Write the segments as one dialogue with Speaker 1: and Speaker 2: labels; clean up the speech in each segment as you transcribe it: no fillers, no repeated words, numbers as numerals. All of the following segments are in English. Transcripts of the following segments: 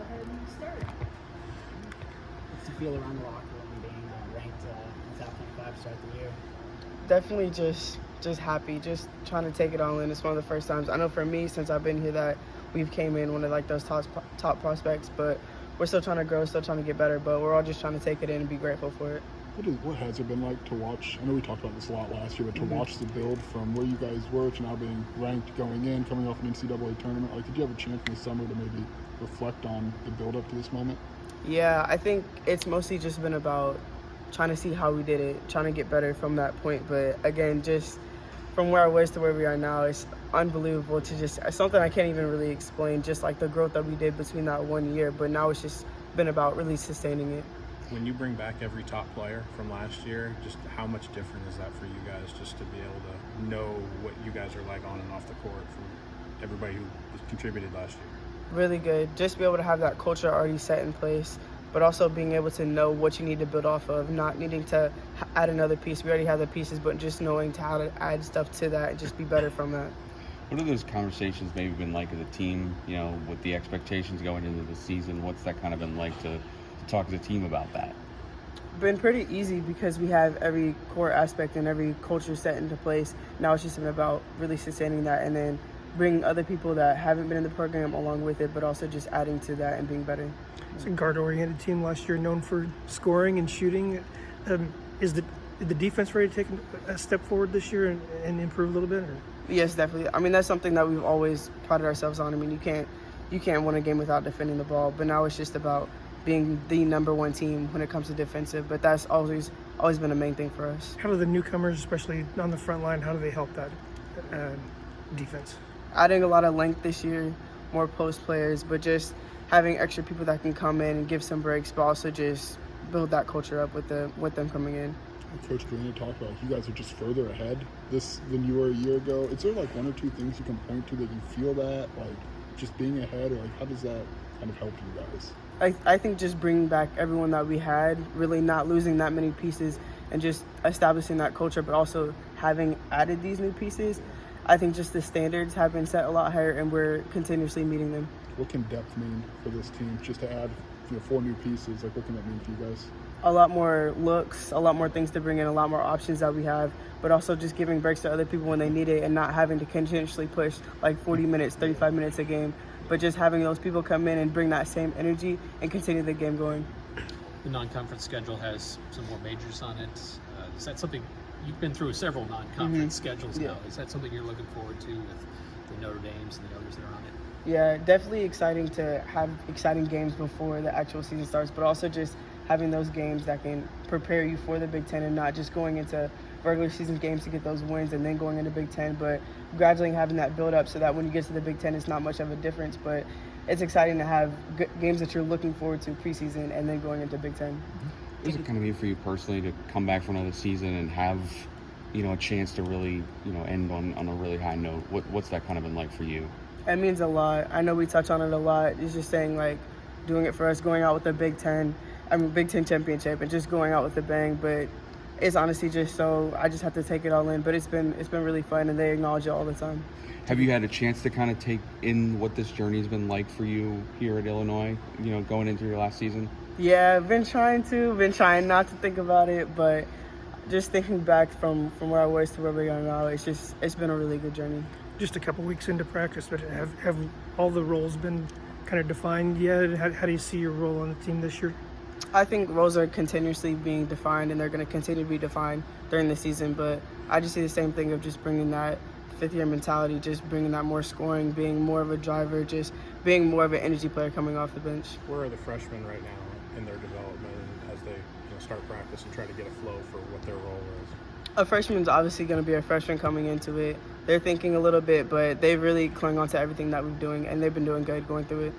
Speaker 1: ahead and start. What's the feel around the locker room being ranked in the top 25 to start the year?
Speaker 2: Definitely just happy, just trying to take it all in. It's one of the first times I know for me since I've been here that we've came in one of like those top prospects, but we're still trying to grow, still trying to get better, but we're all just trying to take it in and be grateful for it.
Speaker 3: What has it been like to watch? I know we talked about this a lot last year, but to watch the build from where you guys were to now being ranked going in, coming off an NCAA tournament. Like, did you have a chance in the summer to maybe reflect on the build up to this moment?
Speaker 2: Yeah, I think it's mostly just been about trying to see how we did it, trying to get better from that point. But again, just from where I was to where we are now, it's unbelievable to just something I can't even really explain, just like the growth that we did between that 1 year. But now it's just been about really sustaining it.
Speaker 4: When you bring back every top player from last year, just how much different is that for you guys, just to be able to know what you guys are like on and off the court from everybody who contributed last year?
Speaker 2: Really good. Just be able to have that culture already set in place, but also being able to know what you need to build off of, not needing to add another piece. We already have the pieces, but just knowing how to add stuff to that and just be better from that.
Speaker 5: What have those conversations maybe been like as a team, with the expectations going into the season? What's that kind of been like to talk as a team about that?
Speaker 2: Been pretty easy because we have every core aspect and every culture set into place. Now it's just about really sustaining that and then bringing other people that haven't been in the program along with it, but also just adding to that and being better.
Speaker 6: It's a guard-oriented team last year, known for scoring and shooting. Is the defense ready to take a step forward this year and improve a little bit? Or?
Speaker 2: Yes, definitely. I mean, that's something that we've always prided ourselves on. I mean, you can't win a game without defending the ball, but now it's just about being the number one team when it comes to defensive. But that's always been a main thing for us.
Speaker 6: How do the newcomers, especially on the front line, how do they help that defense?
Speaker 2: Adding a lot of length this year, more post players, but just having extra people that can come in and give some breaks, but also just build that culture up with them coming in.
Speaker 3: Coach Galena talked about you guys are just further ahead than you were a year ago. Is there like one or two things you can point to that you feel that like just being ahead, or like how does that kind of help you guys?
Speaker 2: I think just bringing back everyone that we had, really not losing that many pieces and just establishing that culture, but also having added these new pieces. I think just the standards have been set a lot higher and we're continuously meeting them.
Speaker 3: What can depth mean for this team? Just to add 4 new pieces, like what can that mean for you guys?
Speaker 2: A lot more looks, a lot more things to bring in, a lot more options that we have, but also just giving breaks to other people when they need it and not having to continuously push like 40 minutes, 35 minutes a game, but just having those people come in and bring that same energy and continue the game going.
Speaker 7: The non-conference schedule has some more majors on it. Is that something you've been through several non-conference schedules now? Is that something you're looking forward to with the Notre Dames and the others that are on it?
Speaker 2: Yeah, definitely exciting to have exciting games before the actual season starts, but also just having those games that can prepare you for the Big Ten and not just going into regular season games to get those wins and then going into Big Ten, but gradually having that build up so that when you get to the Big Ten, it's not much of a difference, but it's exciting to have games that you're looking forward to preseason and then going into Big Ten.
Speaker 5: What does it kind of mean for you personally to come back for another season and have, a chance to really, end on a really high note? What's that kind of been like for you?
Speaker 2: It means a lot. I know we touch on it a lot. It's just saying like doing it for us, going out with the Big Ten championship and just going out with a bang. But it's honestly just so I just have to take it all in. But it's been really fun and they acknowledge it all the time.
Speaker 5: Have you had a chance to kind of take in what this journey has been like for you here at Illinois, going into your last season?
Speaker 2: Yeah, I've been trying not to think about it, but just thinking back from where I was to where we are now, it's been a really good journey.
Speaker 6: Just a couple weeks into practice, but have all the roles been kind of defined yet? How do you see your role on the team this year?
Speaker 2: I think roles are continuously being defined and they're going to continue to be defined during the season, but I just see the same thing of just bringing that fifth-year mentality, just bringing that more scoring, being more of a driver, just being more of an energy player coming off the bench.
Speaker 4: Where are the freshmen right now in their development as they start practice and try to get a flow for what their role is?
Speaker 2: A freshman's obviously going to be a freshman coming into it. They're thinking a little bit, but they really clung on to everything that we're doing, and they've been doing good going through it.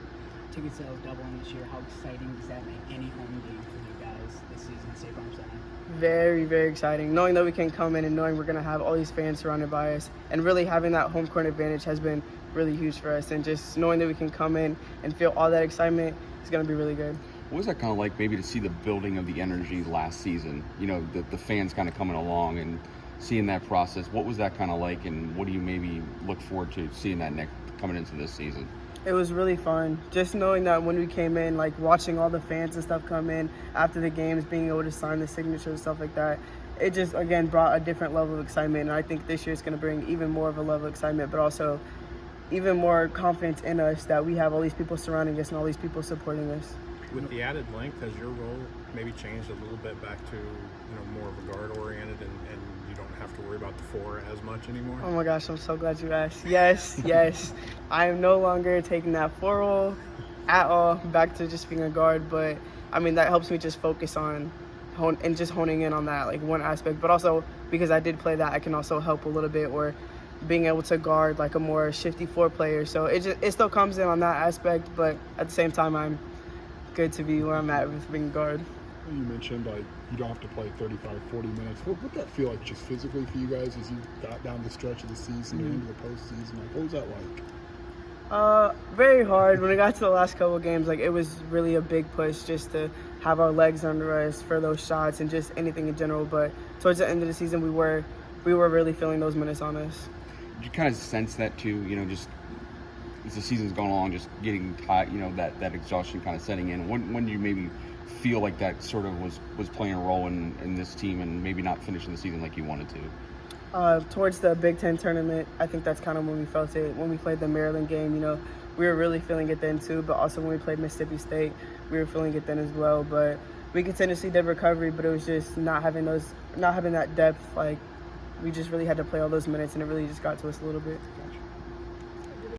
Speaker 1: Ticket sales doubling this year. How exciting does that make any home game for you guys this season at State Farm Center?
Speaker 2: Very, very exciting. Knowing that we can come in and knowing we're going to have all these fans surrounded by us and really having that home court advantage has been really huge for us. And just knowing that we can come in and feel all that excitement is going to be really good.
Speaker 5: What was that kind of like maybe to see the building of the energy last season? The fans kind of coming along and seeing that process. What was that kind of like, and what do you maybe look forward to seeing that coming into this season?
Speaker 2: It was really fun. Just knowing that when we came in, like watching all the fans and stuff come in after the games, being able to sign the signatures and stuff like that, it just, again, brought a different level of excitement. And I think this year is going to bring even more of a level of excitement, but also even more confidence in us that we have all these people surrounding us and all these people supporting us.
Speaker 4: With the added length, has your role maybe changed a little bit back to more of a guard oriented, and you don't have to worry about the four as much anymore?
Speaker 2: Oh my gosh, I'm so glad you asked. Yes, yes. I am no longer taking that four role at all, back to just being a guard, but I mean, that helps me just focus on honing in on that, like one aspect, but also because I did play that, I can also help a little bit, or being able to guard like a more shifty four player. So it still comes in on that aspect, but at the same time, I'm good to be where I'm at with being a guard.
Speaker 3: You mentioned like you don't have to play 35, 40 minutes. What would that feel like just physically for you guys as you got down the stretch of the season and into the postseason? Like, what was that like?
Speaker 2: Very hard. When it got to the last couple of games, like it was really a big push just to have our legs under us for those shots and just anything in general. But towards the end of the season, we were really feeling those minutes on us.
Speaker 5: Did you kind of sense that too? Just as the season's gone along, just getting tired, that exhaustion kind of setting in. When do you maybe feel like that sort of was playing a role in this team and maybe not finishing the season like you wanted to?
Speaker 2: Towards the Big Ten tournament, I think that's kind of when we felt it. When we played the Maryland game, we were really feeling it then too. But also when we played Mississippi State, we were feeling it then as well. But we continuously did recovery, but it was just not having that depth. Like we just really had to play all those minutes, and it really just got to us a little bit.